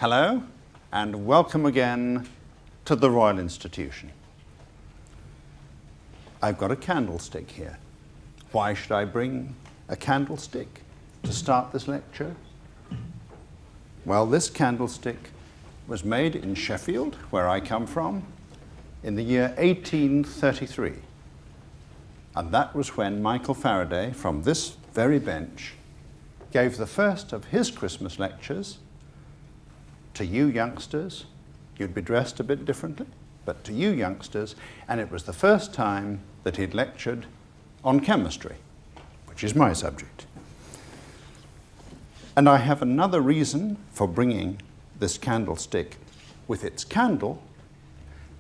Hello, and welcome again to the Royal Institution. I've got a candlestick here. Why should I bring a candlestick to start this lecture? Well, this candlestick was made in Sheffield, where I come from, in the year 1833. And that was when Michael Faraday, from this very bench, gave the first of his Christmas lectures to you youngsters. You'd be dressed a bit differently, but to you youngsters, and it was the first time that he'd lectured on chemistry, which is my subject. And I have another reason for bringing this candlestick with its candle,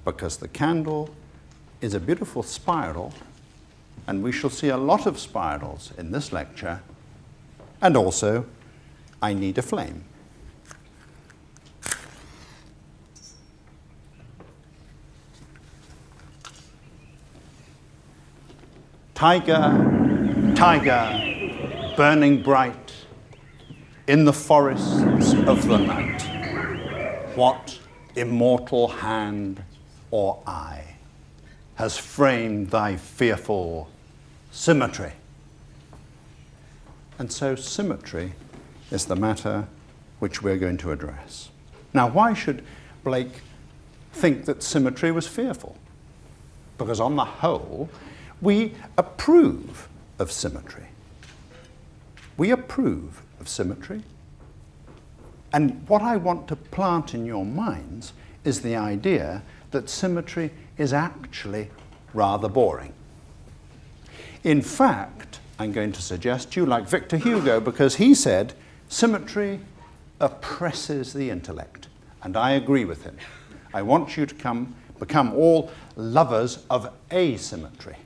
because the candle is a beautiful spiral, and we shall see a lot of spirals in this lecture, and also I need a flame. Tiger, tiger, burning bright in the forests of the night, what immortal hand or eye has framed thy fearful symmetry? And so symmetry is the matter which we're going to address. Now, why should Blake think that symmetry was fearful? Because on the whole, we approve of symmetry. We approve of symmetry. And what I want to plant in your minds is the idea that symmetry is actually rather boring. In fact, I'm going to suggest to you, like Victor Hugo, because he said, symmetry oppresses the intellect. And I agree with him. I want you to become all lovers of asymmetry,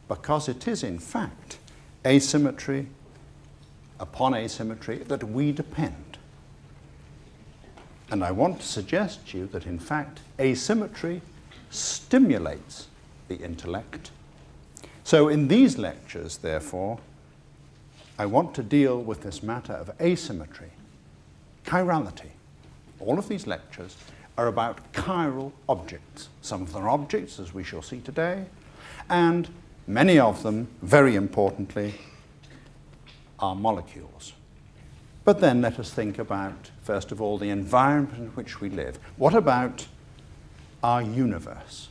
because it is, in fact, asymmetry upon asymmetry that we depend. And I want to suggest to you that, in fact, asymmetry stimulates the intellect. So in these lectures, therefore, I want to deal with this matter of asymmetry, chirality. All of these lectures are about chiral objects. Some of them are objects, as we shall see today, and many of them, very importantly, are molecules. But then let us think about, first of all, the environment in which we live. What about our universe?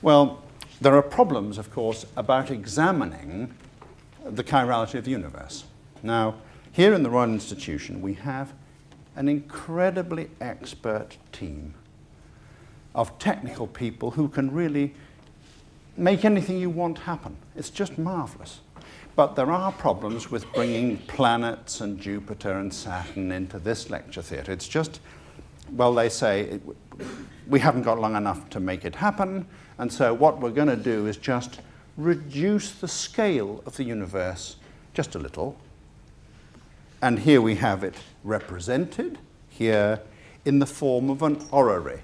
Well, there are problems, of course, about examining the chirality of the universe. Now, here in the Royal Institution, we have an incredibly expert team of technical people who can really make anything you want happen. It's just marvelous. But there are problems with bringing planets and Jupiter and Saturn into this lecture theatre. It's just, well, they say we haven't got long enough to make it happen, and so what we're going to do is just reduce the scale of the universe just a little. And here we have it represented here in the form of an orrery.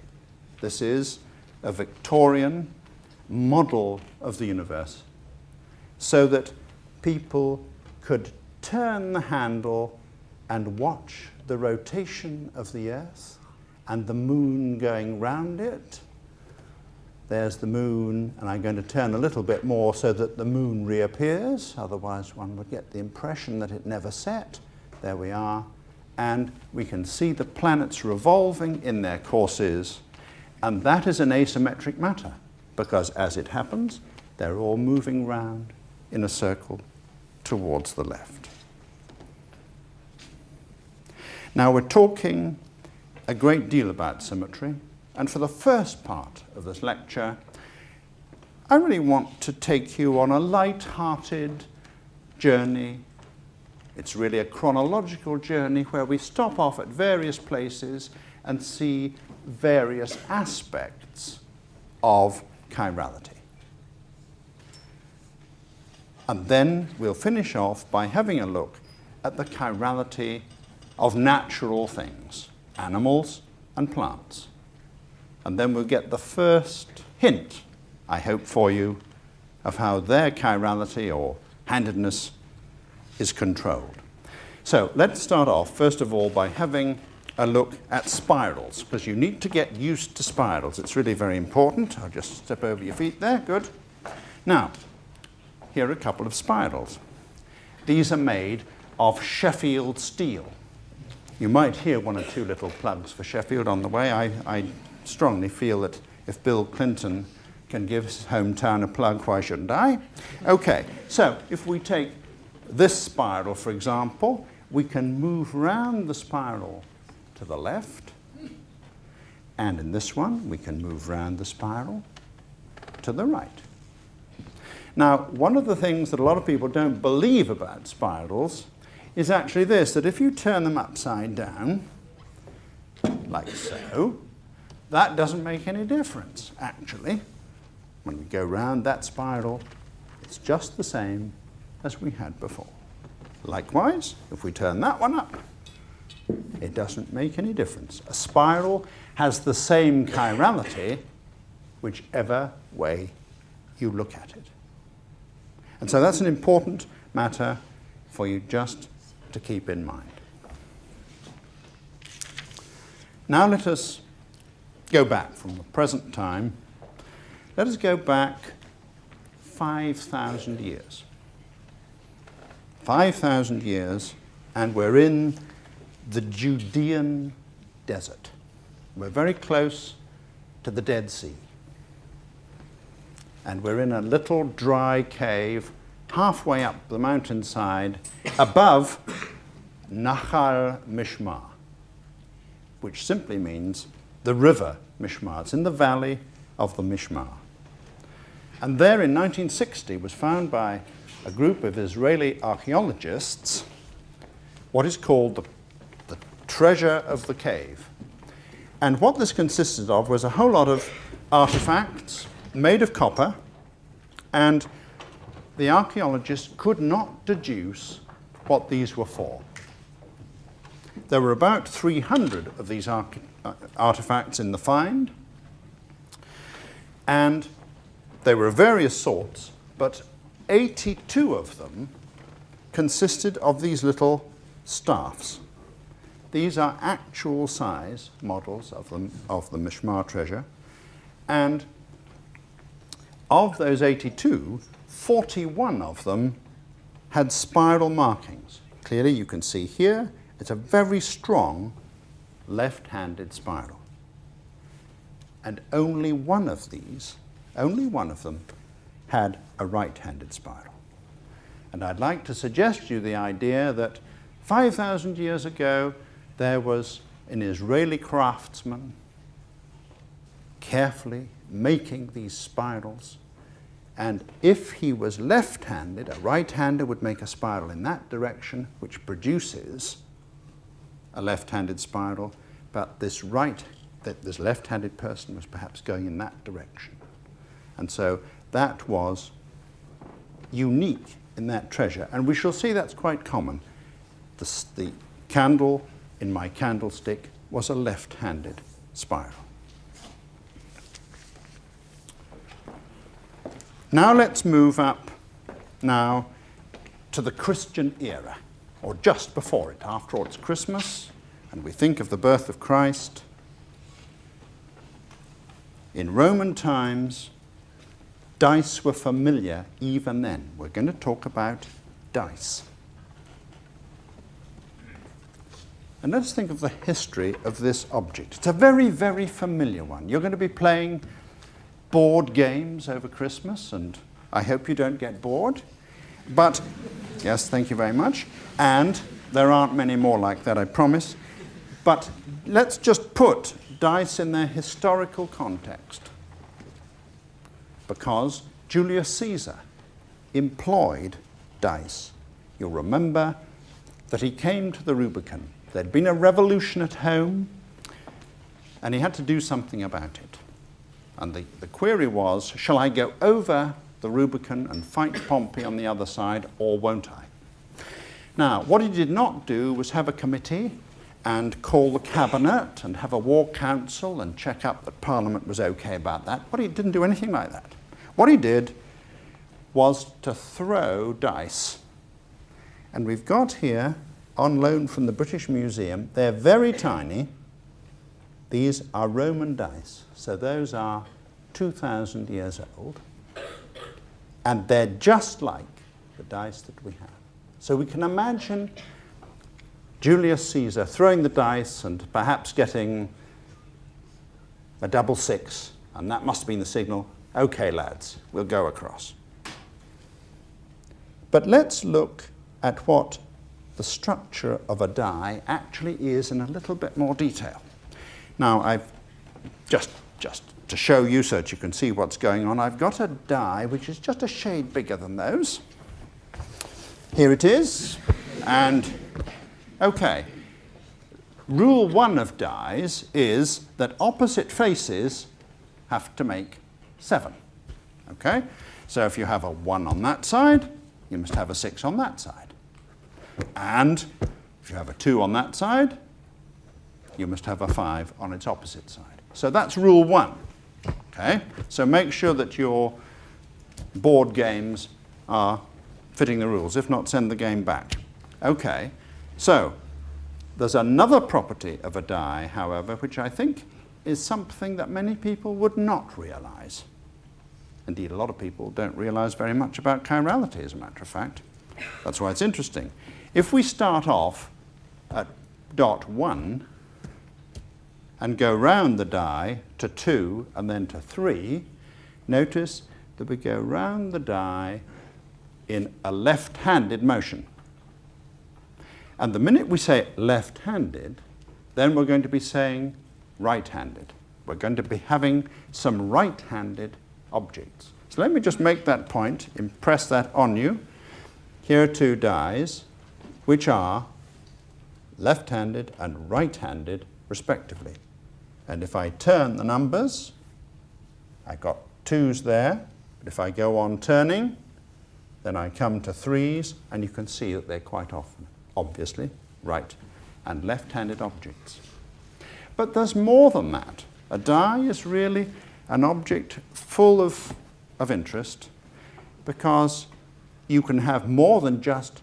This is a Victorian model of the universe, so that people could turn the handle and watch the rotation of the Earth and the moon going round it. There's the moon, and I'm going to turn a little bit more so that the moon reappears, otherwise one would get the impression that it never set. There we are, and we can see the planets revolving in their courses, and that is an asymmetric matter, because as it happens, they're all moving round in a circle towards the left. Now we're talking a great deal about symmetry, and for the first part of this lecture, I really want to take you on a light-hearted journey. It's really a chronological journey where we stop off at various places and see various aspects of chirality. And then we'll finish off by having a look at the chirality of natural things, animals and plants. And then we'll get the first hint, I hope for you, of how their chirality or handedness is controlled. So let's start off, first of all, by having a look at spirals, because you need to get used to spirals. It's really very important. I'll just step over your feet there. Good. Now, here are a couple of spirals. These are made of Sheffield steel. You might hear one or two little plugs for Sheffield on the way. I strongly feel that if Bill Clinton can give his hometown a plug, why shouldn't I? Okay, so if we take this spiral, for example, we can move round the spiral to the left, and in this one, we can move round the spiral to the right. Now, one of the things that a lot of people don't believe about spirals is actually this, that if you turn them upside down, like so, that doesn't make any difference, actually. When we go round that spiral, it's just the same as we had before. Likewise, if we turn that one up, it doesn't make any difference. A spiral has the same chirality whichever way you look at it. And so that's an important matter for you just to keep in mind. Now let us go back from the present time. Let us go back 5,000 years. 5,000 years, and we're in the Judean desert. We're very close to the Dead Sea. And we're in a little dry cave halfway up the mountainside above Nahal Mishmar, which simply means the river Mishmar. It's in the valley of the Mishmar. And there in 1960 was found by a group of Israeli archaeologists what is called the treasure of the cave. And what this consisted of was a whole lot of artifacts made of copper, and the archaeologists could not deduce what these were for. There were about 300 of these artifacts in the find, and they were of various sorts, but 82 of them consisted of these little staffs. These are actual size models of the Mishmar treasure, and of those 82, 41 of them had spiral markings. Clearly you can see here, it's a very strong left-handed spiral. And only one of them had a right-handed spiral. And I'd like to suggest to you the idea that 5,000 years ago, there was an Israeli craftsman carefully making these spirals, and if he was left-handed, a right-hander would make a spiral in that direction, which produces a left-handed spiral, but this left-handed person was perhaps going in that direction. And so that was unique in that treasure, and we shall see that's quite common. The candle in my candlestick was a left-handed spiral. Now let's move up now to the Christian era, or just before it. After all, it's Christmas, and we think of the birth of Christ. In Roman times, dice were familiar even then. We're going to talk about dice. And let's think of the history of this object. It's a very, very familiar one. You're going to be playing board games over Christmas, and I hope you don't get bored. But, yes, thank you very much. And there aren't many more like that, I promise. But let's just put dice in their historical context. Because Julius Caesar employed dice. You'll remember that he came to the Rubicon. There'd been a revolution at home, and he had to do something about it. And the query was, shall I go over the Rubicon and fight Pompey on the other side, or won't I? Now, what he did not do was have a committee and call the cabinet and have a war council and check up that Parliament was okay about that. He didn't do anything like that. What he did was to throw dice. And we've got here, on loan from the British Museum, they're very tiny. These are Roman dice. So those are 2,000 years old. And they're just like the dice that we have. So we can imagine Julius Caesar throwing the dice and perhaps getting a double six, and that must have been the signal, okay lads, we'll go across. But let's look at what the structure of a die actually is in a little bit more detail. Now, I've just to show you so that you can see what's going on, I've got a die which is just a shade bigger than those. Here it is, and okay. Rule 1 of dies is that opposite faces have to make 7. Okay? So if you have a 1 on that side, you must have a 6 on that side. And if you have a 2 on that side, you must have a 5 on its opposite side. So that's rule 1. Okay? So make sure that your board games are fitting the rules. If not, send the game back. Okay. So there's another property of a die, however, which I think is something that many people would not realize. Indeed, a lot of people don't realize very much about chirality, as a matter of fact. That's why it's interesting. If we start off at dot 1 and go round the die to 2 and then to 3, notice that we go round the die in a left-handed motion. And the minute we say left-handed, then we're going to be saying right-handed. We're going to be having some right-handed objects. So let me just make that point, impress that on you. Here are 2 dies, which are left-handed and right-handed, respectively. And if I turn the numbers, I've got 2s there, but if I go on turning, then I come to 3s, and you can see that they're quite often, obviously, right and left-handed objects. But there's more than that. A die is really an object full of interest, because you can have more than just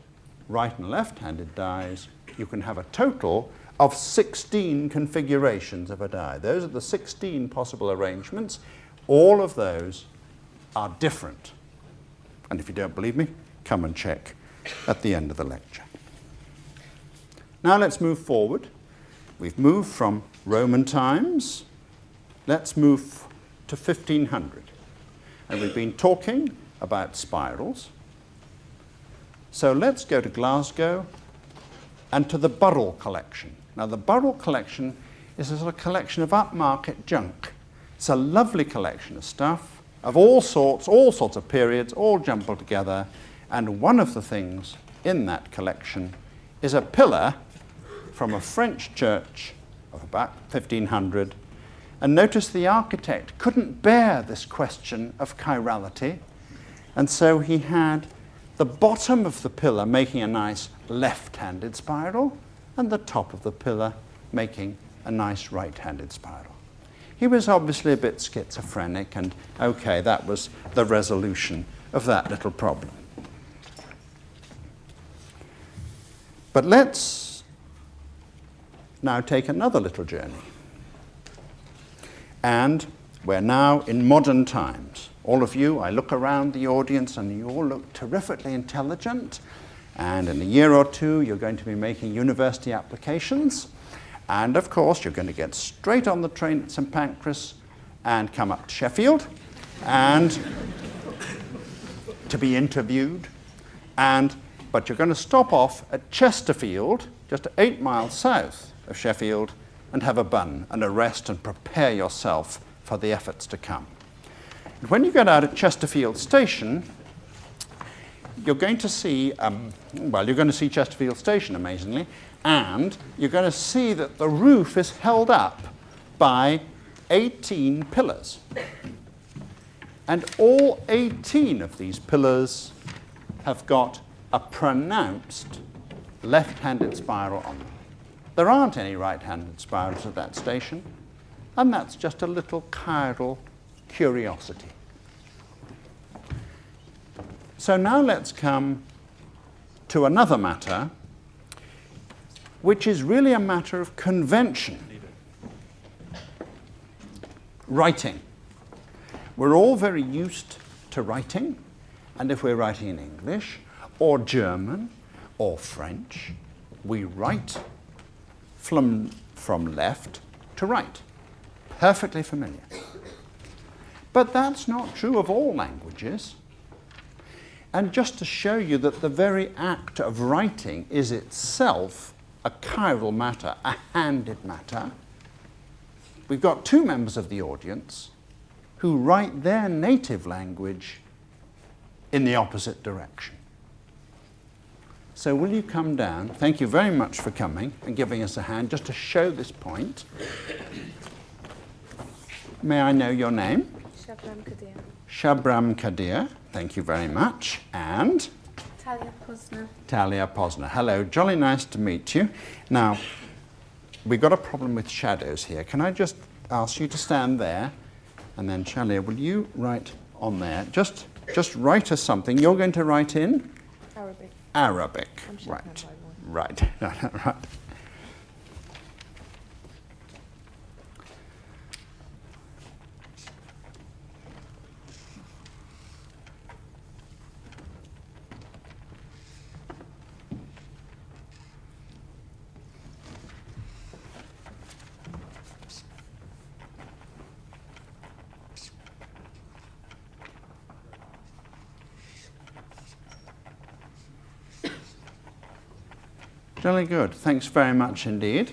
right and left-handed dies. You can have a total of 16 configurations of a die. Those are the 16 possible arrangements. All of those are different. And if you don't believe me, come and check at the end of the lecture. Now let's move forward. We've moved from Roman times. Let's move to 1500. And we've been talking about spirals. So let's go to Glasgow and to the Burrell collection. Now the Burrell collection is a sort of collection of upmarket junk. It's a lovely collection of stuff of all sorts of periods, all jumbled together. And one of the things in that collection is a pillar from a French church of about 1500. And notice the architect couldn't bear this question of chirality, and so he had the bottom of the pillar making a nice left-handed spiral, and the top of the pillar making a nice right-handed spiral. He was obviously a bit schizophrenic, and okay, that was the resolution of that little problem. But let's now take another little journey. And we're now in modern times. All of you, I look around the audience and you all look terrifically intelligent. And in a year or 2, you're going to be making university applications. And of course, you're going to get straight on the train at St. Pancras and come up to Sheffield. and to be interviewed. But you're going to stop off at Chesterfield, just 8 miles south of Sheffield, and have a bun and a rest and prepare yourself for the efforts to come. And when you get out at Chesterfield Station, you're going to see, you're going to see Chesterfield Station, amazingly, and you're going to see that the roof is held up by 18 pillars. And all 18 of these pillars have got a pronounced left-handed spiral on them. There aren't any right-handed spirals at that station, and that's just a little chiral curiosity. So now let's come to another matter, which is really a matter of convention. Writing. We're all very used to writing, and if we're writing in English or German or French, we write from left to right. Perfectly familiar. But that's not true of all languages. And just to show you that the very act of writing is itself a chiral matter, a handed matter, we've got 2 members of the audience who write their native language in the opposite direction. So will you come down? Thank you very much for coming and giving us a hand just to show this point. May I know your name? Shabram Kadir. Shabram Kadir. Thank you very much. And? Talia Posner. Talia Posner. Hello, jolly nice to meet you. Now, we've got a problem with shadows here. Can I just ask you to stand there? And then, Talia, will you write on there? Just write us something. You're going to write in? Arabic. Arabic. I'm sure Right. Right. Right. Jolly good. Thanks very much indeed.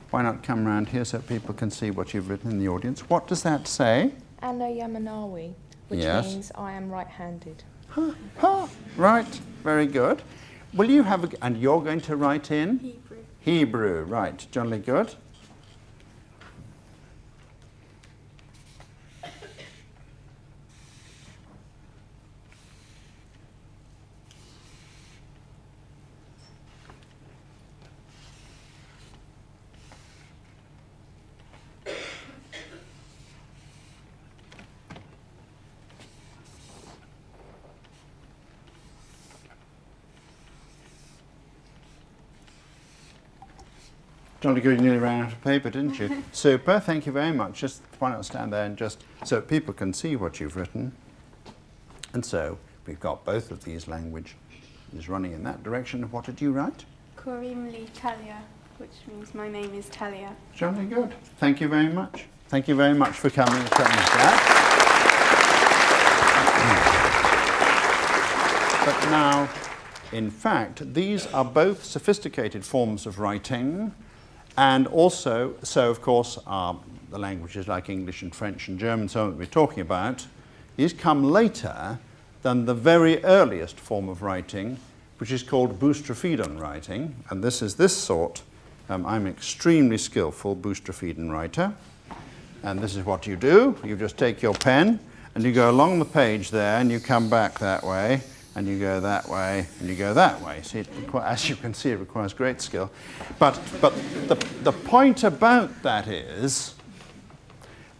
Why not come round here so people can see what you've written in the audience? What does that say? Anna Yamanawi, which Yes. means I am right-handed. Right. Very good. Will you have and you're going to write in? Hebrew. Hebrew. Right. Jolly good. Jolly good, you nearly ran out of paper, didn't you? Super, thank you very much. Just why not stand there and just so people can see what you've written. And so we've got both of these languages running in that direction. What did you write? Korim Li Talia, which means my name is Talia. Jolly good. Thank you very much. Thank you very much for coming and showing us that. But now, in fact, these are both sophisticated forms of writing. And also, so of course, the languages like English and French and German, so on that we're talking about, these come later than the very earliest form of writing, which is called boustrophedon writing. And this is this sort. I'm extremely skillful boustrophedon writer. And this is what you do. You just take your pen and you go along the page there and you come back that way. And you go that way, and you go that way. See, as you can see, it requires great skill. But the point about that is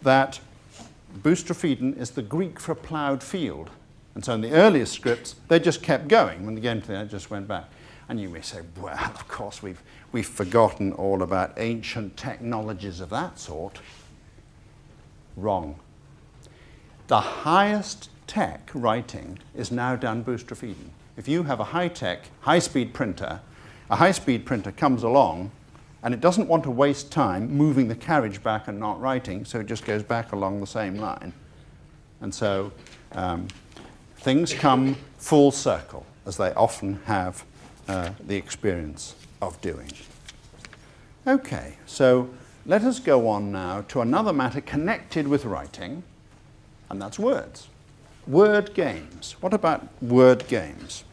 that boustrophedon is the Greek for ploughed field. And so in the earliest scripts, they just kept going. When they came to the end, it just went back. And you may say, well, of course, we've forgotten all about ancient technologies of that sort. Wrong. The highest tech writing is now done boustrophedon. If you have a high-tech, high-speed printer, a high-speed printer comes along and it doesn't want to waste time moving the carriage back and not writing, so it just goes back along the same line. And so things come full circle, as they often have the experience of doing. Okay, so let us go on now to another matter connected with writing, and that's words. Word games. What about word games?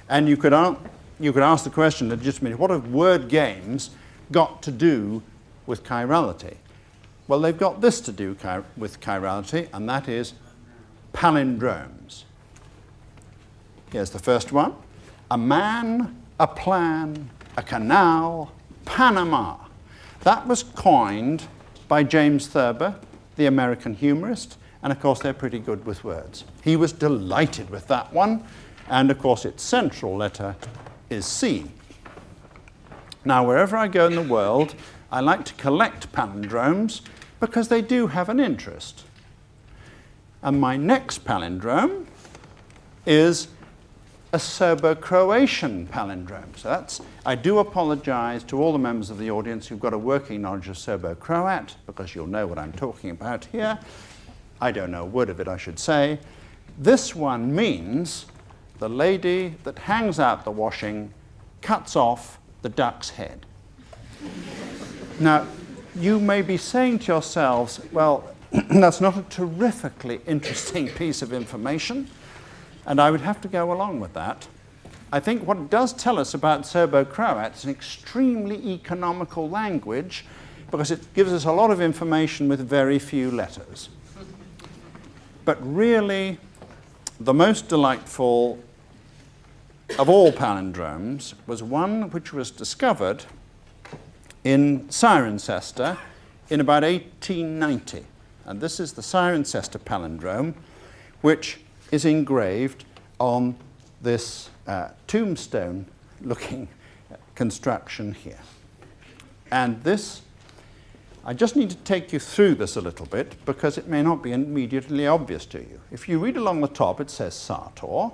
And you could ask the question legitimately, what have word games got to do with chirality? Well, they've got this to do with chirality, and that is palindromes. Here's the first one. A man, a plan, a canal, Panama. That was coined by James Thurber, the American humorist, and of course they're pretty good with words. He was delighted with that one, and of course its central letter is C. Now, wherever I go in the world, I like to collect palindromes because they do have an interest. And my next palindrome is a Serbo-Croatian palindrome. So that's, I do apologize to all the members of the audience who've got a working knowledge of Serbo-Croat, because you'll know what I'm talking about here. I don't know a word of it, I should say. This one means the lady that hangs out the washing cuts off the duck's head. Now, you may be saying to yourselves, well, that's not a terrifically interesting piece of information, and I would have to go along with that. I think what it does tell us about Serbo-Croat is an extremely economical language, because it gives us a lot of information with very few letters. But really, the most delightful of all palindromes was one which was discovered in Cirencester in about 1890. And this is the Cirencester palindrome, which is engraved on this tombstone-looking construction here. And this, I just need to take you through this a little bit because it may not be immediately obvious to you. If you read along the top, it says Sartor,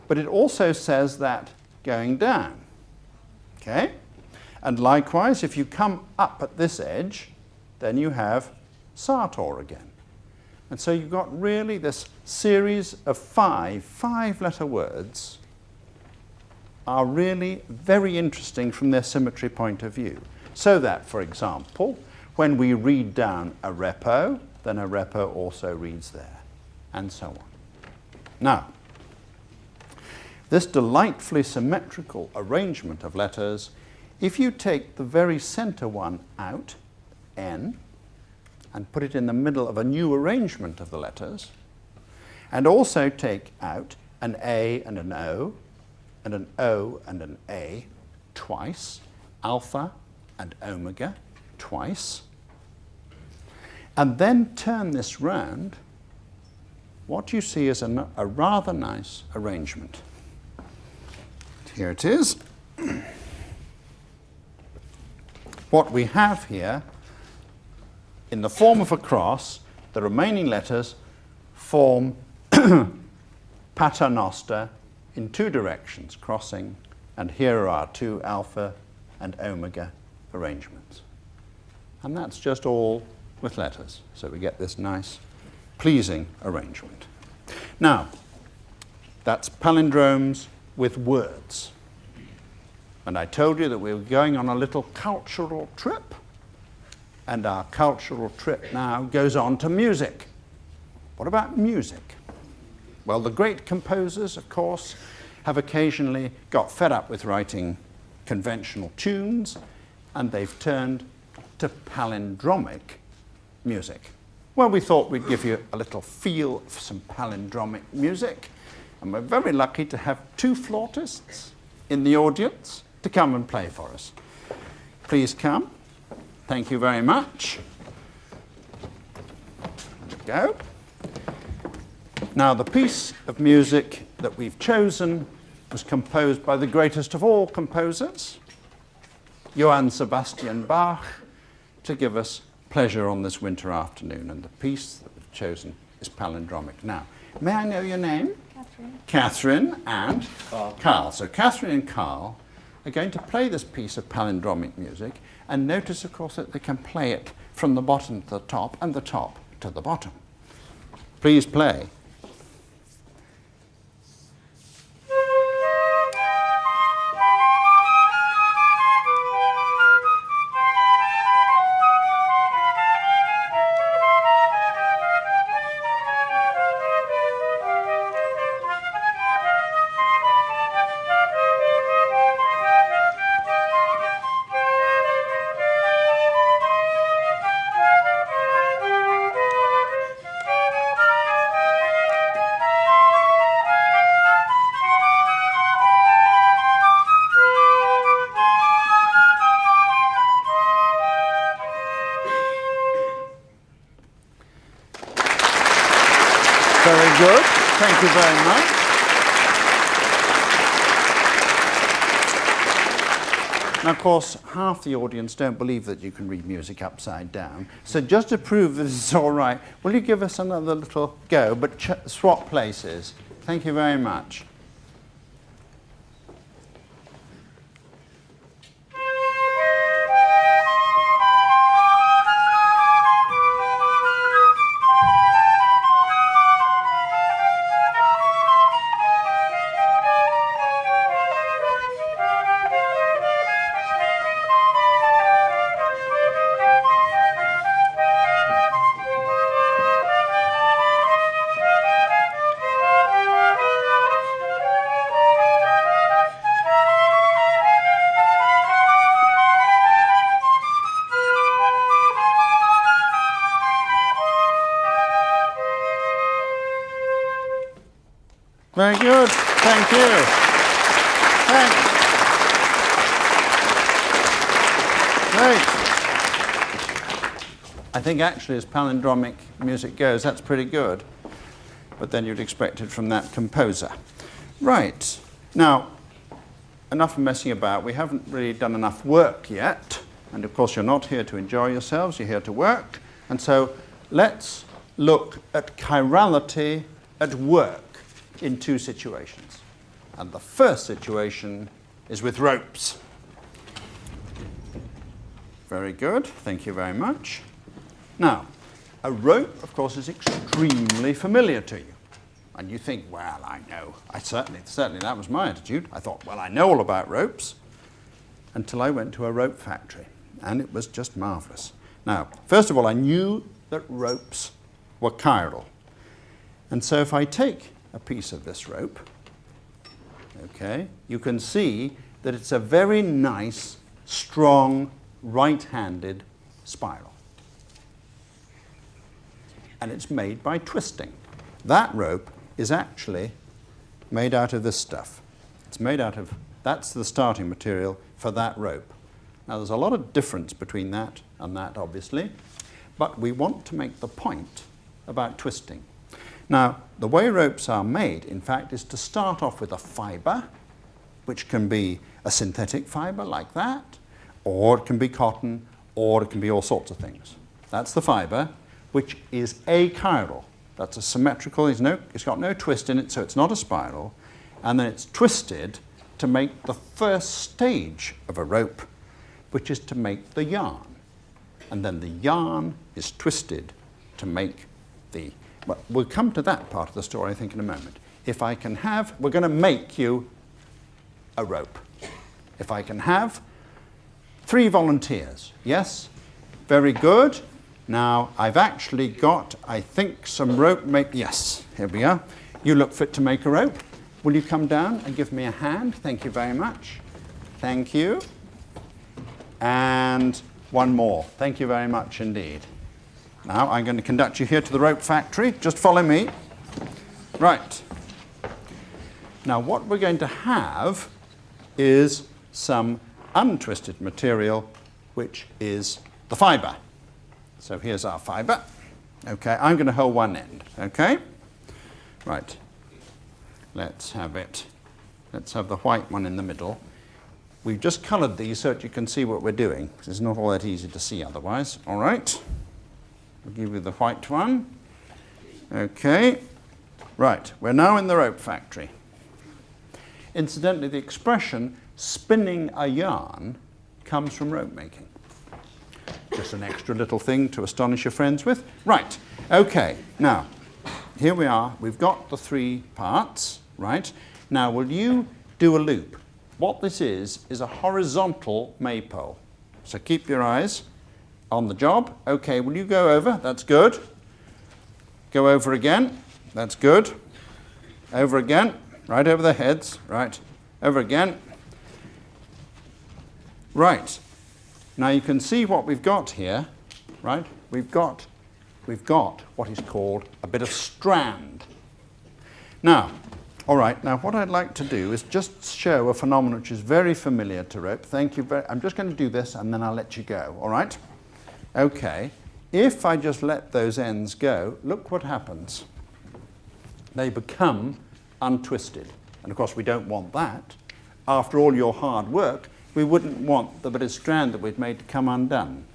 but it also says that going down. Okay? And likewise, if you come up at this edge, then you have Sartor again. And so you've got really this series of five-letter words are really very interesting from their symmetry point of view. So that, for example, when we read down a repo, then a repo also reads there, and so on. Now, this delightfully symmetrical arrangement of letters, if you take the very center one out, N, and put it in the middle of a new arrangement of the letters, and also take out an A and an O, and an O and an A twice, alpha and omega twice, and then turn this round, what you see is a rather nice arrangement. Here it is. What we have here, in the form of a cross, the remaining letters form paternoster in two directions, crossing, and here are our two alpha and omega arrangements. And that's just all with letters. So we get this nice, pleasing arrangement. Now, that's palindromes with words. And I told you that we were going on a little cultural trip. And our cultural trip now goes on to music. What about music? Well, the great composers, of course, have occasionally got fed up with writing conventional tunes, and they've turned to palindromic music. Well, we thought we'd give you a little feel of some palindromic music, and we're very lucky to have two flautists in the audience to come and play for us. Please come. Thank you very much. There we go. Now, the piece of music that we've chosen was composed by the greatest of all composers, Johann Sebastian Bach, to give us pleasure on this winter afternoon. And the piece that we've chosen is palindromic. Now, may I know your name? Catherine. Catherine and Carl. So Catherine and Carl are going to play this piece of palindromic music, and notice, of course, that they can play it from the bottom to the top and the top to the bottom. Please play. Very good. Thank you very much. Now, of course, half the audience don't believe that you can read music upside down. So just to prove that it's all right, will you give us another little go, but swap places? Thank you very much. Very good. Thank you. Thanks. Great. I think actually as palindromic music goes, that's pretty good. But then you'd expect it from that composer. Right. Now, enough of messing about. We haven't really done enough work yet. And of course, you're not here to enjoy yourselves. You're here to work. And so let's look at chirality at work in two situations. And the first situation is with ropes. Very good. Thank you very much. Now, a rope, of course, is extremely familiar to you. And you think, well, I know. Certainly that was my attitude. I thought, well, I know all about ropes, until I went to a rope factory. And it was just marvelous. Now, first of all, I knew that ropes were chiral. And so if I take a piece of this rope, okay, you can see that it's a very nice, strong, right-handed spiral. And it's made by twisting. That rope is actually made out of this stuff. It's made out of, that's the starting material for that rope. Now there's a lot of difference between that and that, obviously, but we want to make the point about twisting. Now, the way ropes are made, in fact, is to start off with a fibre, which can be a synthetic fibre like that, or it can be cotton, or it can be all sorts of things. That's the fibre, which is achiral. That's a symmetrical, it's got no twist in it, so it's not a spiral. And then it's twisted to make the first stage of a rope, which is to make the yarn. And then the yarn is twisted to make the... But we'll come to that part of the story, I think, in a moment. If I can have, we're going to make you a rope. If I can have 3 volunteers. Yes? Very good. Now, I've actually got, I think, some rope yes, here we are. You look fit to make a rope. Will you come down and give me a hand? Thank you very much. Thank you. And one more. Thank you very much indeed. Now, I'm going to conduct you here to the rope factory. Just follow me. Right. Now, what we're going to have is some untwisted material, which is the fibre. So here's our fibre. Okay, I'm going to hold one end. Okay? Right. Let's have it. Let's have the white one in the middle. We've just coloured these so that you can see what we're doing, because it's not all that easy to see otherwise. All right. I'll give you the white one. Okay. Right, we're now in the rope factory. Incidentally, the expression spinning a yarn comes from rope making. Just an extra little thing to astonish your friends with. Right, okay, now, here we are. We've got the 3 parts, right? Now, will you do a loop? What this is a horizontal maypole. So keep your eyes on the job. Okay, will you go over? That's good. Go over again. That's good. Over again. Right over their heads. Right. Over again. Right. Now you can see what we've got here. Right. We've got what is called a bit of strand. Now, all right, now what I'd like to do is just show a phenomenon which is very familiar to rope. Thank you I'm just going to do this and then I'll let you go, all right? Okay, if I just let those ends go, look what happens. They become untwisted. And of course we don't want that. After all your hard work, we wouldn't want the bit of strand that we'd made to come undone.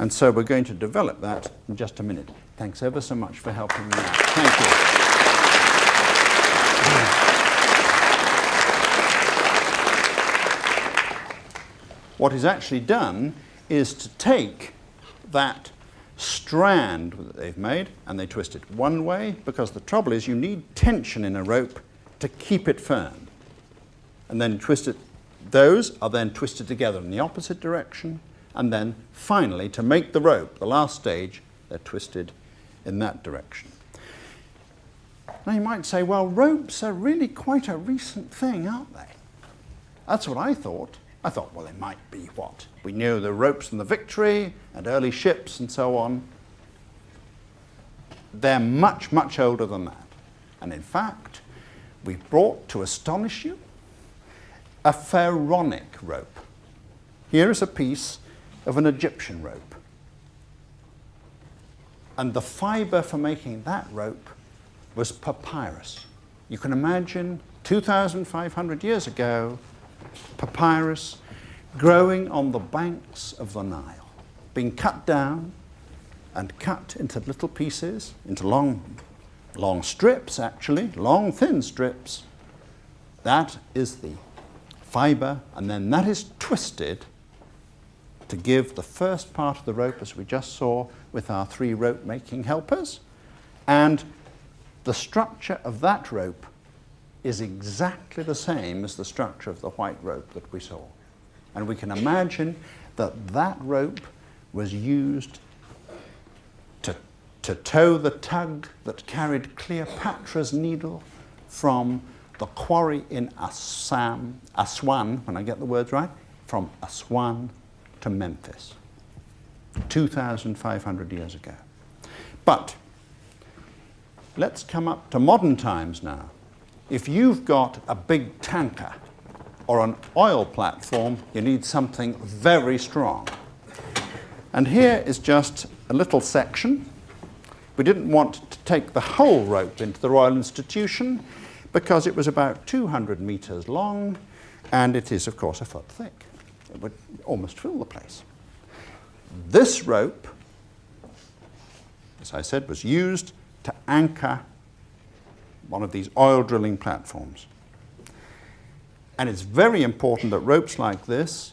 And so we're going to develop that in just a minute. Thanks ever so much for helping me out. Thank you. What is actually done is to take that strand that they've made and they twist it one way, because the trouble is you need tension in a rope to keep it firm. And then twist it. Those are then twisted together in the opposite direction, and then finally, to make the rope, the last stage, they're twisted in that direction. Now you might say, well, ropes are really quite a recent thing, aren't they? That's what I thought. I thought, well, they might be what? We knew the ropes from the Victory and early ships and so on. They're much, much older than that. And in fact, we've brought, to astonish you, a pharaonic rope. Here is a piece of an Egyptian rope. And the fibre for making that rope was papyrus. You can imagine 2,500 years ago, papyrus growing on the banks of the Nile, being cut down and cut into little pieces, into long strips actually, long thin strips. That is the fibre, and then that is twisted to give the first part of the rope, as we just saw with our 3 rope making helpers. And the structure of that rope is exactly the same as the structure of the white rope that we saw. And we can imagine that that rope was used to tow the tug that carried Cleopatra's needle from the quarry in Aswan, when I get the words right, from Aswan to Memphis, 2,500 years ago. But let's come up to modern times now. If you've got a big tanker or an oil platform, you need something very strong. And here is just a little section. We didn't want to take the whole rope into the Royal Institution because it was about 200 meters long, and it is, of course, a foot thick. It would almost fill the place. This rope, as I said, was used to anchor one of these oil drilling platforms. And it's very important that ropes like this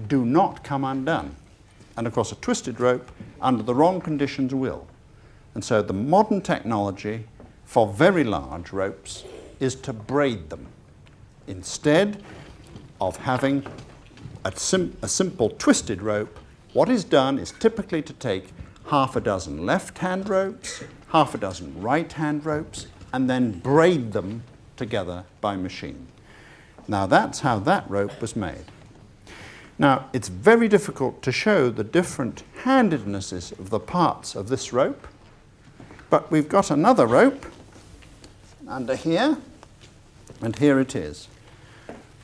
do not come undone. And of course, a twisted rope under the wrong conditions will. And so the modern technology for very large ropes is to braid them. Instead of having a simple twisted rope, what is done is typically to take half a dozen left-hand ropes, half a dozen right-hand ropes, and then braid them together by machine. Now that's how that rope was made. Now it's very difficult to show the different handednesses of the parts of this rope, but we've got another rope under here, and here it is.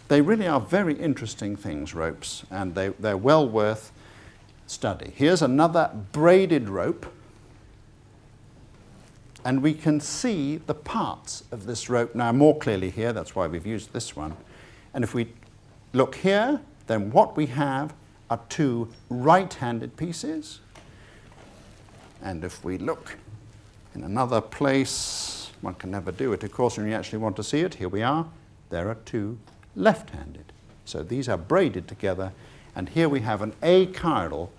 They really are very interesting things, ropes, and they're well worth study. Here's another braided rope, and we can see the parts of this rope now more clearly here. That's why we've used this one. And if we look here, then what we have are 2 right-handed pieces. And if we look in another place, one can never do it, of course, when you actually want to see it. Here we are. There are 2 left-handed. So these are braided together, and here we have an achiral,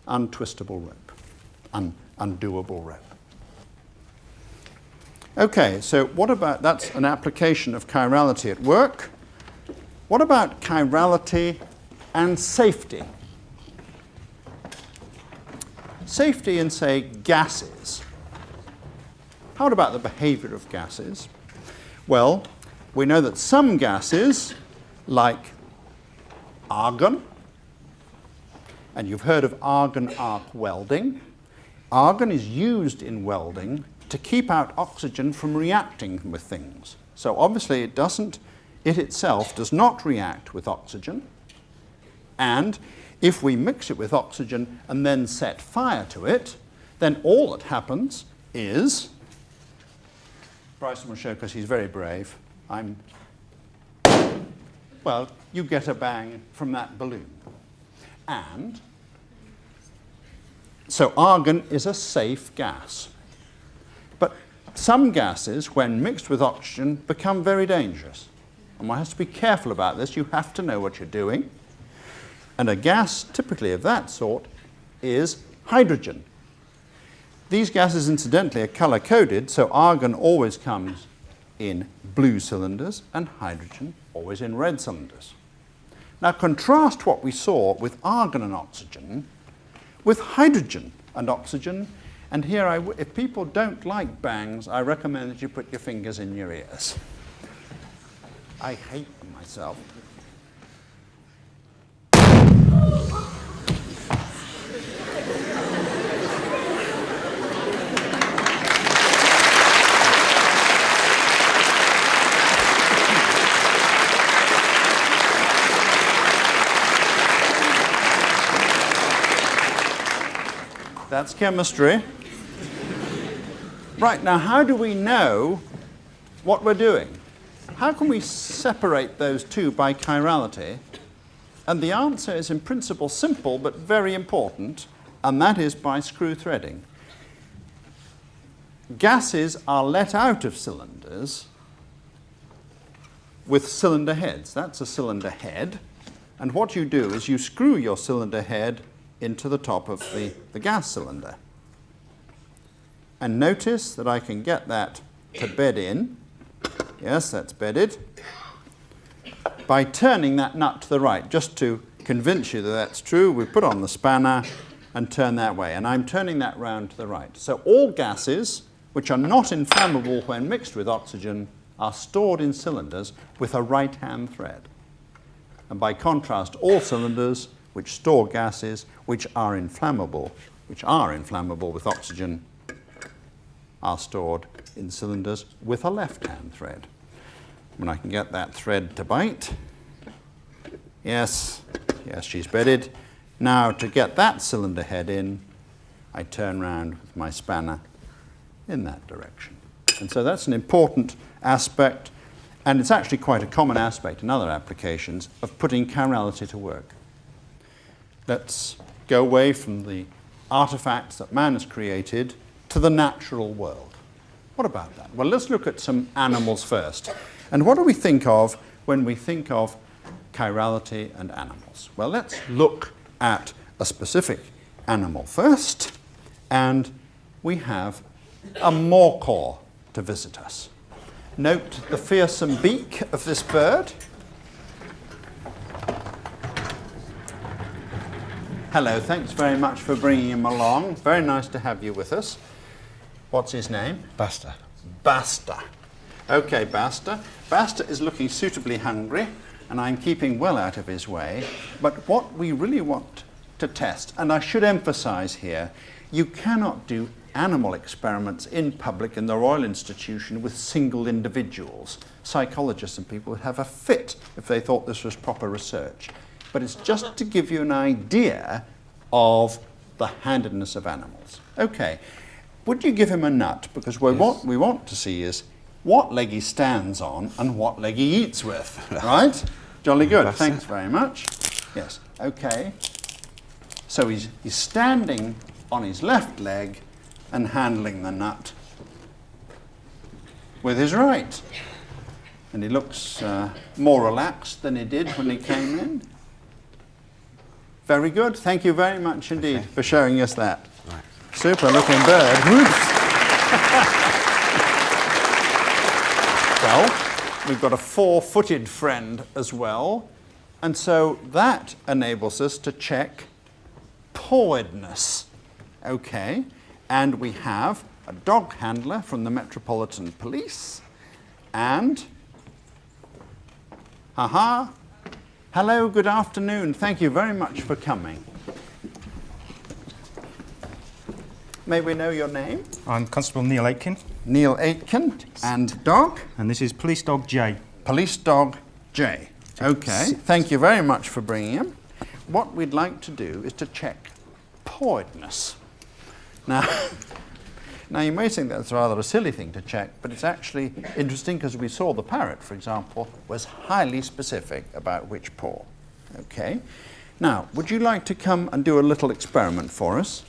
untwistable rope, undoable rope. Okay, so what about, that's an application of chirality at work. What about chirality and safety? Safety in, say, gases. How about the behavior of gases? Well, we know that some gases, like argon, and you've heard of argon arc welding. Argon is used in welding to keep out oxygen from reacting with things. So obviously it itself does not react with oxygen. And if we mix it with oxygen and then set fire to it, then all that happens is, Bryson will show because he's very brave, well, you get a bang from that balloon. And so argon is a safe gas. But some gases, when mixed with oxygen, become very dangerous. And one has to be careful about this. You have to know what you're doing. And a gas, typically of that sort, is hydrogen. These gases, incidentally, are color-coded, so argon always comes in blue cylinders and hydrogen always in red cylinders. Now contrast what we saw with argon and oxygen with hydrogen and oxygen. And here, if people don't like bangs, I recommend that you put your fingers in your ears. I hate them myself. That's chemistry. Right, now how do we know what we're doing? How can we separate those two by chirality? And the answer is in principle simple but very important, and that is by screw threading. Gases are let out of cylinders with cylinder heads. That's a cylinder head. And what you do is you screw your cylinder head into the top of the gas cylinder. And notice that I can get that to bed in. Yes, that's bedded. By turning that nut to the right, just to convince you that that's true, we put on the spanner and turn that way. And I'm turning that round to the right. So all gases which are not inflammable when mixed with oxygen are stored in cylinders with a right-hand thread. And by contrast, all cylinders which store gases which are inflammable with oxygen are stored in cylinders with a left-hand thread. When I can get that thread to bite. Yes, she's bedded. Now to get that cylinder head in, I turn round with my spanner in that direction. And so that's an important aspect, and it's actually quite a common aspect in other applications of putting chirality to work. Let's go away from the artifacts that man has created to the natural world. What about that? Well, let's look at some animals first. And what do we think of when we think of chirality and animals? Well, let's look at a specific animal first. And we have a macaw to visit us. Note the fearsome beak of this bird. Hello, thanks very much for bringing him along. Very nice to have you with us. What's his name? Basta. Basta. Okay, Basta. Basta is looking suitably hungry, and I'm keeping well out of his way. But what we really want to test, and I should emphasize here, you cannot do animal experiments in public in the Royal Institution with single individuals. Psychologists and people would have a fit if they thought this was proper research. But it's just to give you an idea of the handedness of animals. Okay, would you give him a nut? Because what we want to see is what leg he stands on and what leg he eats with, right? Jolly good, thanks very much. Yes, okay. So he's standing on his left leg and handling the nut with his right. And he looks more relaxed than he did when he came in. Very good. Thank you very much indeed for showing us that. Right. Super looking bird. shell. We've got a four-footed friend as well. And so that enables us to check pawedness. Okay. And we have a dog handler from the Metropolitan Police. And, hello, good afternoon. Thank you very much for coming. May we know your name? I'm Constable Neil Aitken. Neil Aitken. And dog? And this is Police Dog J. Police Dog J. Okay, thank you very much for bringing him. What we'd like to do is to check pawedness. Now you may think that's rather a silly thing to check, but it's actually interesting because we saw the parrot, for example, was highly specific about which paw. Okay. Now, would you like to come and do a little experiment for us?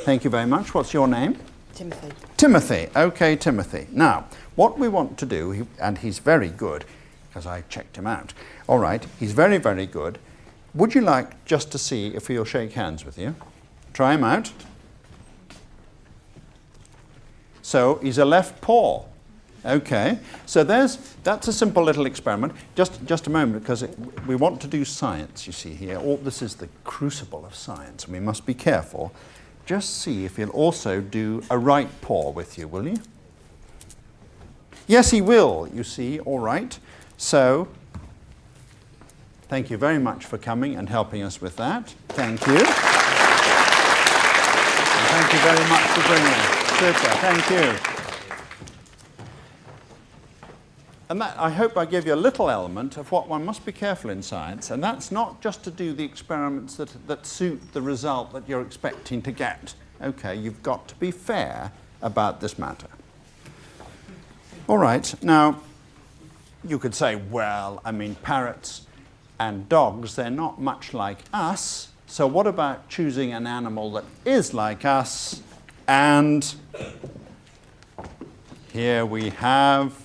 Thank you very much. What's your name? Timothy. Timothy. Okay, Timothy. Now, what we want to do, and he's very good, because I checked him out. All right, he's very, very good. Would you like just to see if he'll shake hands with you? Try him out. So he's a left paw. Okay, so that's a simple little experiment. Just a moment, because we want to do science, you see here. This is the crucible of science, and we must be careful. Just see if he'll also do a right paw with you, will you? Yes, he will, you see, all right. So, thank you very much for coming and helping us with that. Thank you. And thank you very much for bringing it. Super, thank you. And that, I hope I gave you a little element of what one must be careful in science, and that's not just to do the experiments that suit the result that you're expecting to get. Okay, you've got to be fair about this matter. All right, now, you could say, well, I mean, parrots and dogs, they're not much like us, so what about choosing an animal that is like us? And here we have...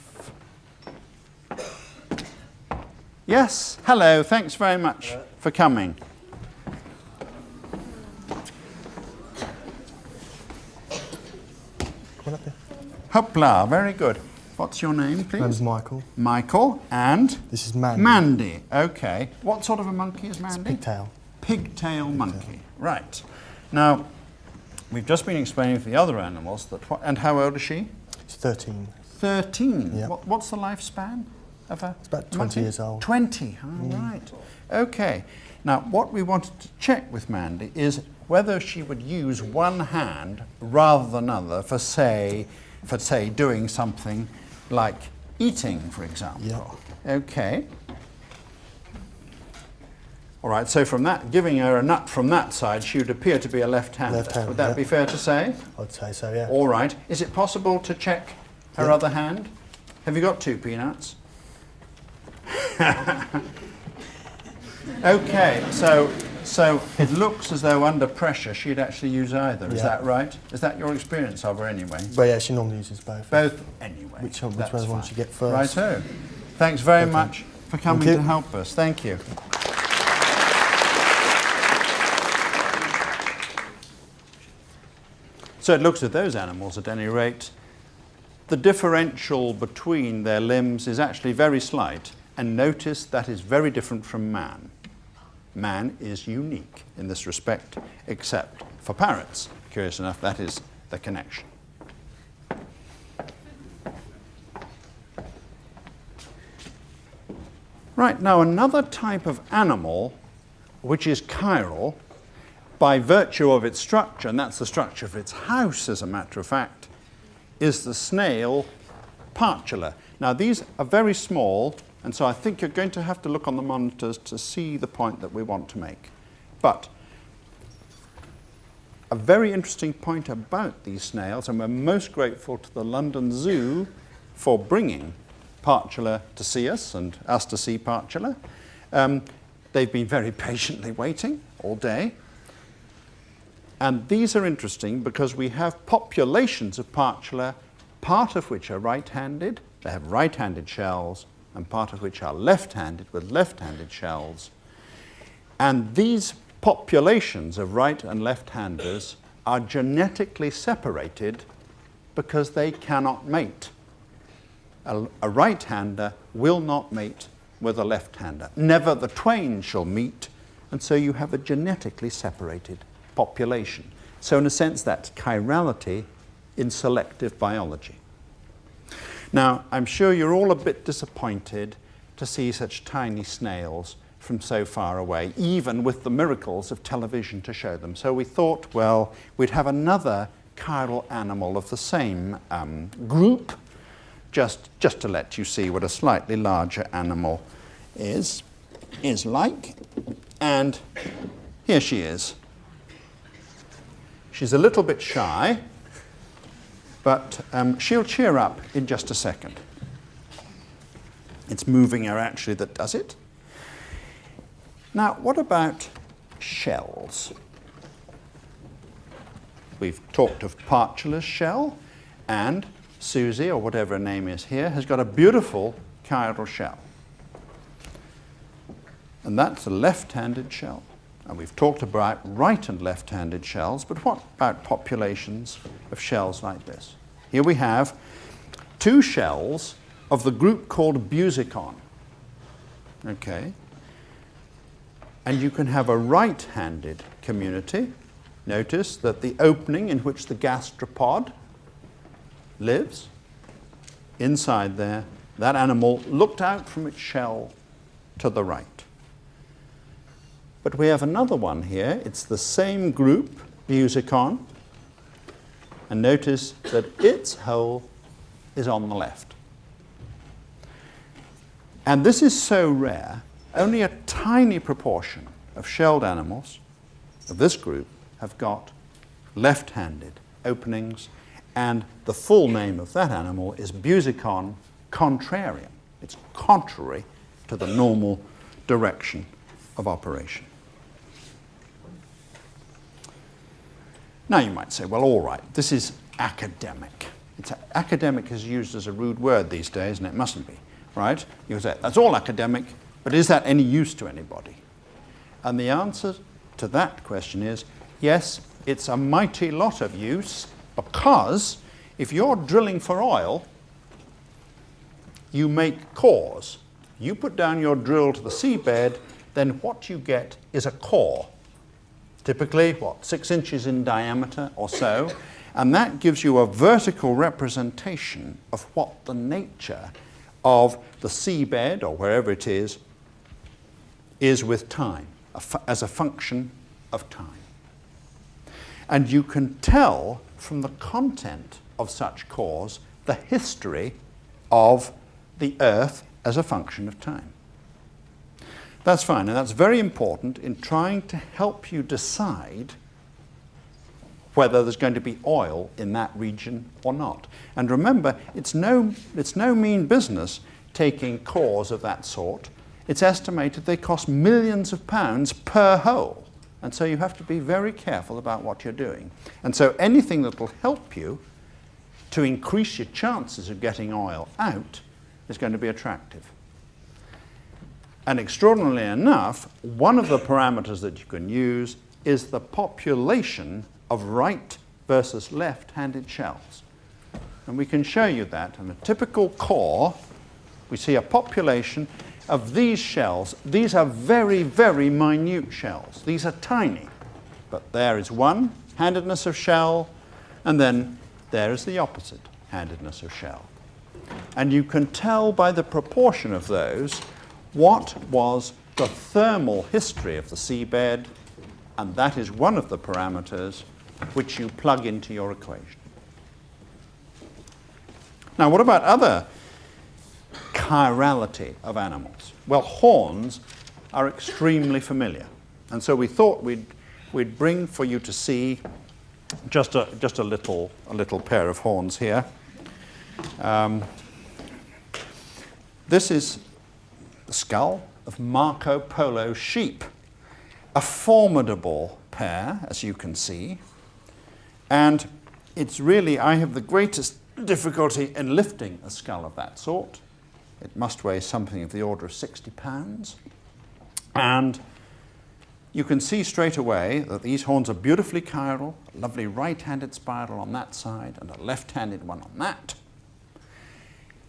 Yes, hello, thanks very much for coming. Come on up here. Hopla, very good. What's your name, please? My name's Michael. Michael, and? This is Mandy. Mandy, okay. What sort of a monkey is Mandy? Pigtail. Pigtail monkey, right. Now, we've just been explaining for the other animals that, and how old is she? She's 13. 13? Yep. What's the lifespan of a It's about 20 monkey? years old. 20, right. Okay. Now, what we wanted to check with Mandy is whether she would use one hand rather than another for say, doing something like eating, for example. Yeah. Okay. All right, so from that, giving her a nut from that side, she would appear to be a left-hander. Left-hander, Would that yeah. be fair to say? I'd say so, yeah. All right. Is it possible to check her Yeah. other hand? Have you got two peanuts? Okay, so it looks as though under pressure she'd actually use either. Is Yeah. that right? Is that your experience of her anyway? But yeah, she normally uses both. Both anyway. Which one That's one fine. should get first? Righto. Thanks very Okay. much for coming Thank you. to help us. Thank you. So it looks at those animals, at any rate, the differential between their limbs is actually very slight, and notice that is very different from man. Man is unique in this respect, except for parrots. Curious enough, that is the connection. Right, now another type of animal, which is chiral, by virtue of its structure, and that's the structure of its house, as a matter of fact, is the snail partula. Now, these are very small, and so I think you're going to have to look on the monitors to see the point that we want to make. But a very interesting point about these snails, and we're most grateful to the London Zoo for bringing partula to see us, and us to see partula. They've been very patiently waiting all day. And these are interesting because we have populations of partula, part of which are right-handed. They have right-handed shells, and part of which are left-handed with left-handed shells. And these populations of right and left-handers are genetically separated because they cannot mate. a right-hander will not mate with a left-hander. Never the twain shall meet, and so you have a genetically separated population. So in a sense, that's chirality in selective biology. Now, I'm sure you're all a bit disappointed to see such tiny snails from so far away, even with the miracles of television to show them. So we thought, well, we'd have another chiral animal of the same group, just to let you see what a slightly larger animal is like. And here she is. She's a little bit shy, but she'll cheer up in just a second. It's moving her actually that does it. Now, what about shells? We've talked of Partula's shell, and Susie, or whatever her name is here, has got a beautiful chiral shell. And that's a left-handed shell. And we've talked about right and left-handed shells, but what about populations of shells like this? Here we have two shells of the group called Busicon. Okay. And you can have a right-handed community. Notice that the opening in which the gastropod lives, inside there, that animal looked out from its shell to the right. But we have another one here. It's the same group, Busicon, and notice that its hole is on the left. And this is so rare, only a tiny proportion of shelled animals of this group have got left-handed openings, and the full name of that animal is Busicon contrarium. It's contrary to the normal direction of operation. Now you might say, well, all right, this is academic. Academic is used as a rude word these days, and it mustn't be, right? You say, that's all academic, but is that any use to anybody? And the answer to that question is, yes, it's a mighty lot of use, because if you're drilling for oil, you make cores. You put down your drill to the seabed, then what you get is a core. Typically, 6 inches in diameter or so, and that gives you a vertical representation of what the nature of the seabed, or wherever it is with time, as a function of time. And you can tell from the content of such cores the history of the Earth as a function of time. That's fine, and that's very important in trying to help you decide whether there's going to be oil in that region or not. And remember, it's no mean business taking cores of that sort. It's estimated they cost millions of pounds per hole. And so you have to be very careful about what you're doing. And so anything that will help you to increase your chances of getting oil out is going to be attractive. And extraordinarily enough, one of the parameters that you can use is the population of right versus left-handed shells. And we can show you that in a typical core. We see a population of these shells. These are very, very minute shells. These are tiny. But there is one, handedness of shell, and then there is the opposite, handedness of shell. And you can tell by the proportion of those what was the thermal history of the seabed, and that is one of the parameters which you plug into your equation. Now, what about other chirality of animals? Well, horns are extremely familiar, and so we thought we'd bring for you to see just a little pair of horns here. This is the skull of Marco Polo's sheep, a formidable pair, as you can see, and it's really, I have the greatest difficulty in lifting a skull of that sort. It must weigh something of the order of 60 pounds, and you can see straight away that these horns are beautifully chiral, a lovely right-handed spiral on that side and a left-handed one on that.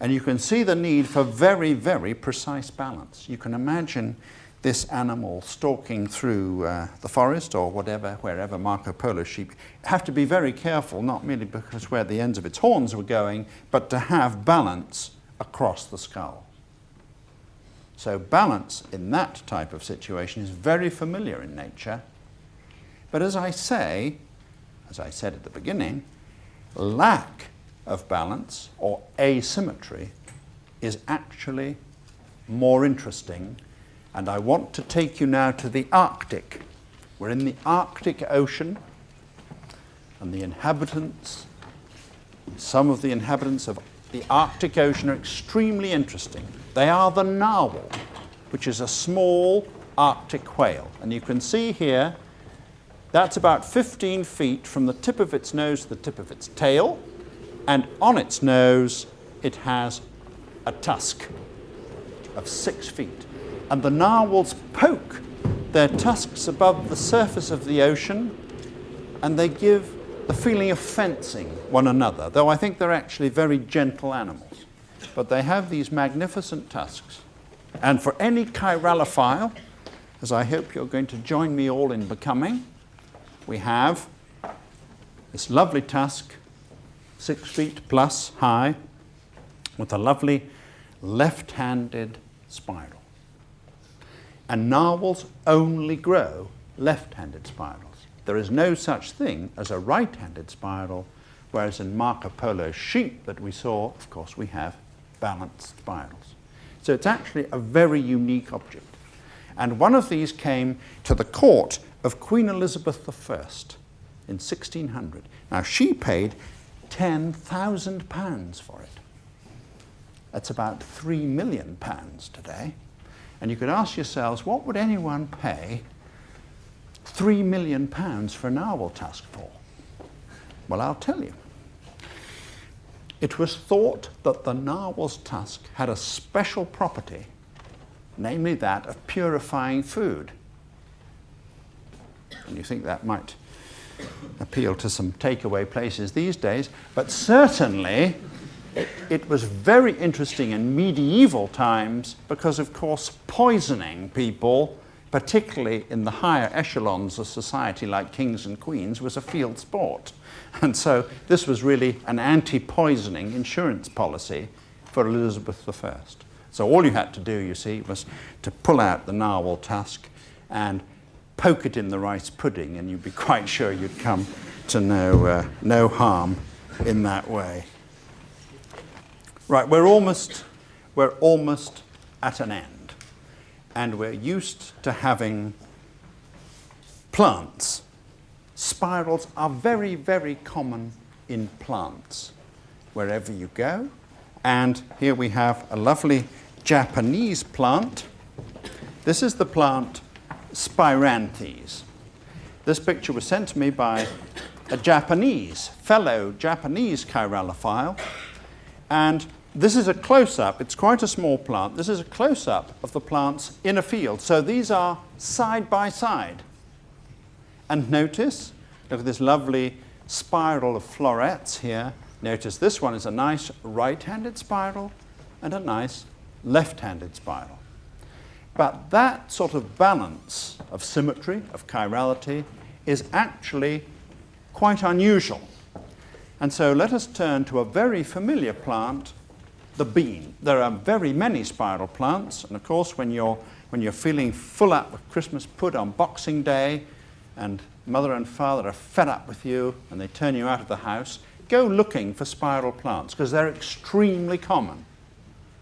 And you can see the need for very, very precise balance. You can imagine this animal stalking through the forest or whatever, wherever Marco Polo's sheep have to be very careful, not merely because where the ends of its horns were going, but to have balance across the skull. So balance in that type of situation is very familiar in nature. But as I said at the beginning, lack of balance or asymmetry is actually more interesting. And I want to take you now to the Arctic. We're in the Arctic Ocean, and the inhabitants, some of the inhabitants of the Arctic Ocean are extremely interesting. They are the narwhal, which is a small Arctic whale. And you can see here, that's about 15 feet from the tip of its nose to the tip of its tail. And on its nose, it has a tusk of 6 feet. And the narwhals poke their tusks above the surface of the ocean, and they give the feeling of fencing one another, though I think they're actually very gentle animals. But they have these magnificent tusks. And for any chiralophile, as I hope you're going to join me all in becoming, we have this lovely tusk, 6 feet plus high, with a lovely left-handed spiral. And narwhals only grow left-handed spirals. There is no such thing as a right-handed spiral, whereas in Marco Polo's sheep that we saw, of course, we have balanced spirals. So it's actually a very unique object. And one of these came to the court of Queen Elizabeth I in 1600. Now, she paid £10,000 for it. That's about £3 million today. And you could ask yourselves, what would anyone pay £3 million for a narwhal tusk for? Well, I'll tell you. It was thought that the narwhal's tusk had a special property, namely that of purifying food. And you think that might appeal to some takeaway places these days, but certainly it was very interesting in medieval times because, of course, poisoning people, particularly in the higher echelons of society like kings and queens, was a field sport. And so this was really an anti-poisoning insurance policy for Elizabeth I. So all you had to do, you see, was to pull out the narwhal tusk and poke it in the rice pudding, and you'd be quite sure you'd come to no harm in that way. Right, we're almost at an end, and we're used to having plants. Spirals are very, very common in plants wherever you go. And here we have a lovely Japanese plant. This is the plant Spiranthes. This picture was sent to me by a fellow Japanese chiralophile. And this is a close-up. It's quite a small plant. This is a close-up of the plants in a field. So these are side by side. And notice, look at this lovely spiral of florets here. Notice this one is a nice right-handed spiral and a nice left-handed spiral. But that sort of balance of symmetry, of chirality, is actually quite unusual. And so let us turn to a very familiar plant, the bean. There are very many spiral plants, and of course when you're feeling full up with Christmas pud on Boxing Day, and mother and father are fed up with you, and they turn you out of the house, go looking for spiral plants, because they're extremely common.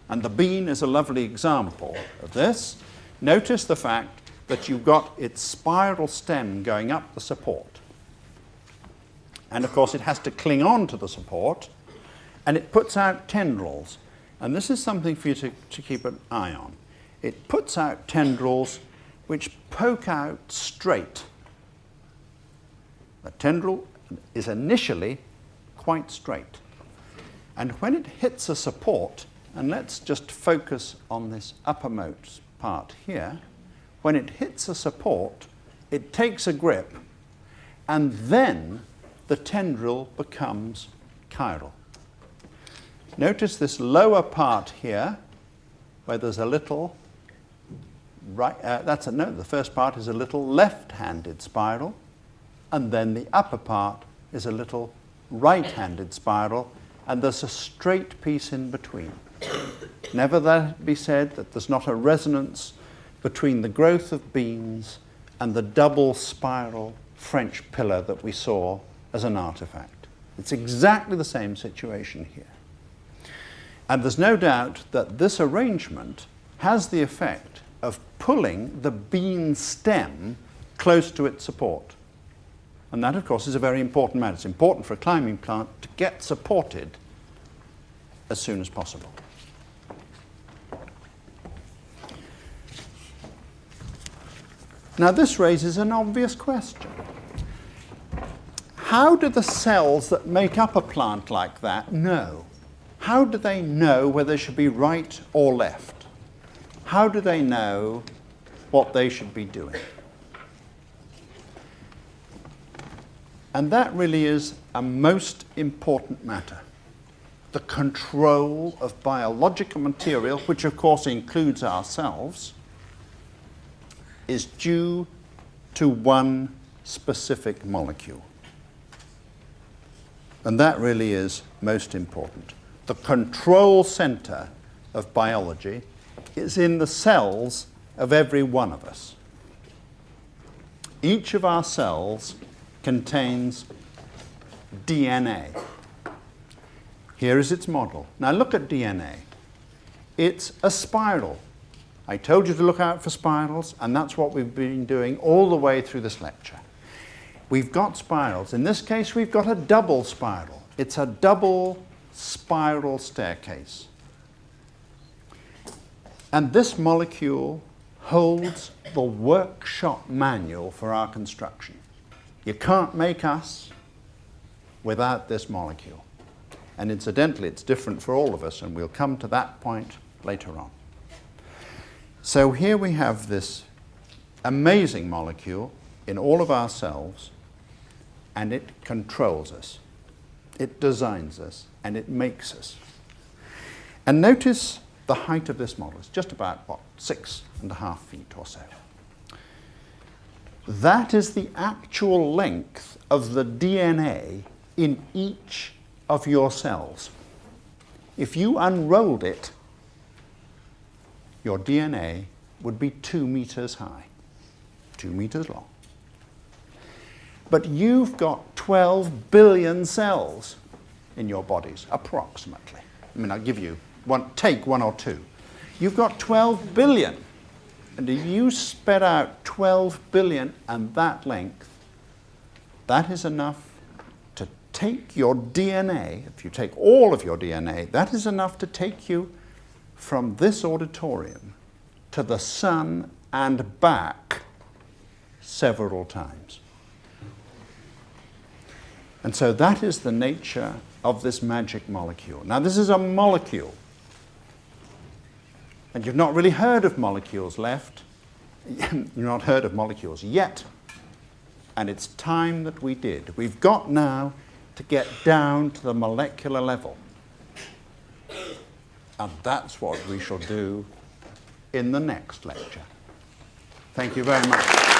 And the bean is a lovely example of this. Notice the fact that you've got its spiral stem going up the support. And of course it has to cling on to the support, and it puts out tendrils. And this is something for you to keep an eye on. It puts out tendrils which poke out straight. The tendril is initially quite straight. And when it hits a support, and let's just focus on this uppermost part here, when it hits a support, it takes a grip, and then the tendril becomes chiral. Notice this lower part here, where there's a little right. The first part is a little left-handed spiral, and then the upper part is a little right-handed spiral, and there's a straight piece in between. Never that be said that there's not a resonance between the growth of beans and the double spiral French pillar that we saw as an artefact. It's exactly the same situation here. And there's no doubt that this arrangement has the effect of pulling the bean stem close to its support. And that, of course, is a very important matter. It's important for a climbing plant to get supported as soon as possible. Now, this raises an obvious question. How do the cells that make up a plant like that know? How do they know whether they should be right or left? How do they know what they should be doing? And that really is a most important matter. The control of biological material, which of course includes ourselves, is due to one specific molecule. And that really is most important. The control center of biology is in the cells of every one of us. Each of our cells contains DNA. Here is its model. Now look at DNA. It's a spiral. I told you to look out for spirals, and that's what we've been doing all the way through this lecture. We've got spirals. In this case, we've got a double spiral. It's a double spiral staircase. And this molecule holds the workshop manual for our construction. You can't make us without this molecule. And incidentally, it's different for all of us, and we'll come to that point later on. So here we have this amazing molecule in all of our cells, and it controls us. It designs us, and it makes us. And notice the height of this model. It's just about, 6.5 feet or so. That is the actual length of the DNA in each of your cells. If you unrolled it, your DNA would be 2 meters high, 2 meters long. But you've got 12 billion cells in your bodies, approximately. I mean, I'll give you take 1 or 2. You've got 12 billion. And if you spread out 12 billion and that length, that is enough to take your DNA, if you take all of your DNA, that is enough to take you from this auditorium to the sun and back several times. And so that is the nature of this magic molecule. Now, this is a molecule. And you've not really heard of molecules You've not heard of molecules yet. And it's time that we did. We've got now to get down to the molecular level. And that's what we shall do in the next lecture. Thank you very much.